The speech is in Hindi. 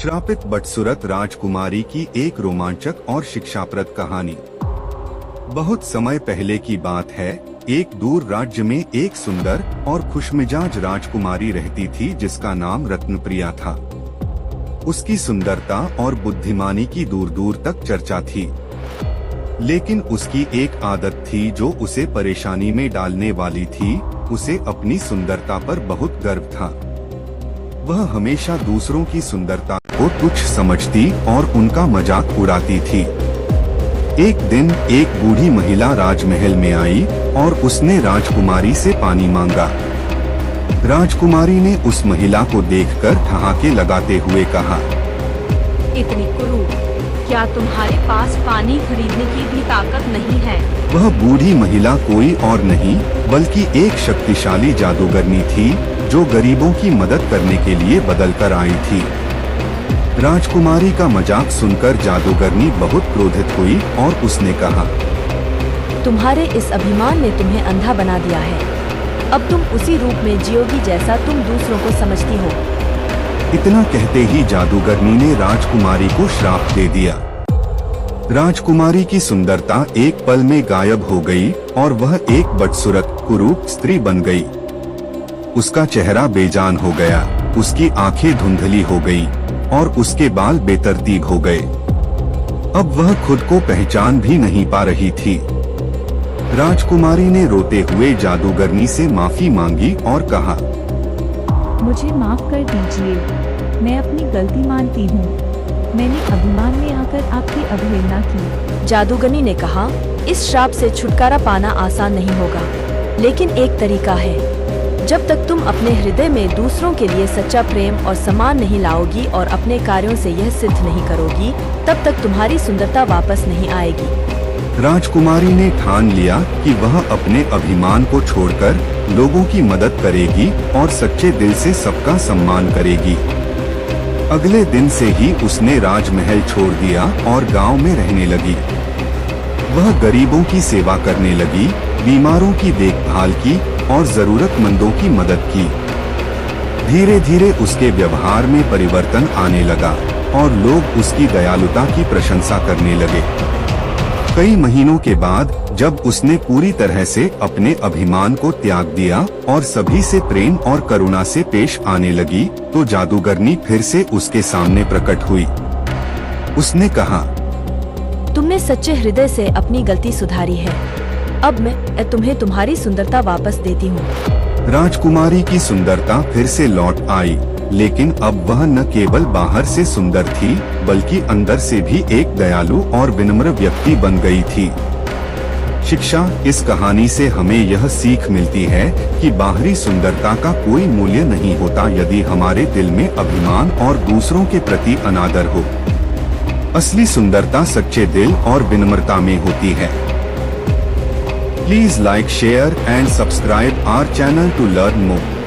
श्रापित बदसूरत राजकुमारी की एक रोमांचक और शिक्षाप्रद कहानी। बहुत समय पहले की बात है। एक दूर राज्य में एक सुंदर और खुशमिजाज राजकुमारी रहती थी जिसका नाम रत्नप्रिया था। उसकी सुंदरता और बुद्धिमानी की दूर दूर तक चर्चा थी, लेकिन उसकी एक आदत थी जो उसे परेशानी में डालने वाली थी। उसे अपनी सुंदरता पर बहुत गर्व था। वह हमेशा दूसरों की सुंदरता को तुच्छ समझती और उनका मजाक उड़ाती थी। एक दिन एक बूढ़ी महिला राजमहल में आई और उसने राजकुमारी से पानी मांगा। राजकुमारी ने उस महिला को देखकर ठहाके लगाते हुए कहा, इतनी कुरूप, क्या तुम्हारे पास पानी खरीदने की भी ताकत नहीं है? वह बूढ़ी महिला कोई और नहीं बल्कि एक शक्तिशाली जादूगरनी थी जो गरीबों की मदद करने के लिए बदल कर आई थी। राजकुमारी का मजाक सुनकर जादूगरनी बहुत क्रोधित हुई और उसने कहा, तुम्हारे इस अभिमान ने तुम्हें अंधा बना दिया है। अब तुम उसी रूप में जियोगी जैसा तुम दूसरों को समझती हो। इतना कहते ही जादूगरनी ने राजकुमारी को श्राप दे दिया। राजकुमारी की सुंदरता एक पल में गायब हो गई और वह एक बदसूरत कुरूप स्त्री बन गई। उसका चेहरा बेजान हो गया, उसकी आंखें धुंधली हो गई और उसके बाल बेतरतीब हो गए। अब वह खुद को पहचान भी नहीं पा रही थी। राजकुमारी ने रोते हुए जादूगरनी से माफी मांगी और कहा, मुझे माफ कर दीजिए, मैं अपनी गलती मानती हूँ। मैंने अभिमान में आकर आपकी अवहेलना की। जादूगरनी ने कहा, इस श्राप से छुटकारा पाना आसान नहीं होगा, लेकिन एक तरीका है। जब तक तुम अपने हृदय में दूसरों के लिए सच्चा प्रेम और सम्मान नहीं लाओगी और अपने कार्यों से यह सिद्ध नहीं करोगी, तब तक तुम्हारी सुंदरता वापस नहीं आएगी। राजकुमारी ने ठान लिया कि वह अपने अभिमान को छोड़कर लोगों की मदद करेगी और सच्चे दिल से सबका सम्मान करेगी। अगले दिन से ही उसने राजमहल छोड़ दिया और गांव में रहने लगी। वह गरीबों की सेवा करने लगी, बीमारों की देखभाल की और जरूरतमंदों की मदद की। धीरे धीरे उसके व्यवहार में परिवर्तन आने लगा और लोग उसकी दयालुता की प्रशंसा करने लगे। कई महीनों के बाद जब उसने पूरी तरह से अपने अभिमान को त्याग दिया और सभी से प्रेम और करुणा से पेश आने लगी, तो जादूगरनी फिर से उसके सामने प्रकट हुई। उसने कहा, तुमने सच्चे हृदय से अपनी गलती सुधारी है। अब मैं तुम्हें तुम्हारी सुंदरता वापस देती हूँ। राजकुमारी की सुंदरता फिर से लौट आई, लेकिन अब वह न केवल बाहर से सुंदर थी बल्कि अंदर से भी एक दयालु और विनम्र व्यक्ति बन गई थी। शिक्षा: इस कहानी से हमें यह सीख मिलती है कि बाहरी सुंदरता का कोई मूल्य नहीं होता यदि हमारे दिल में अभिमान और दूसरों के प्रति अनादर हो। असली सुंदरता सच्चे दिल और विनम्रता में होती है। Please like, share and subscribe our channel to learn more.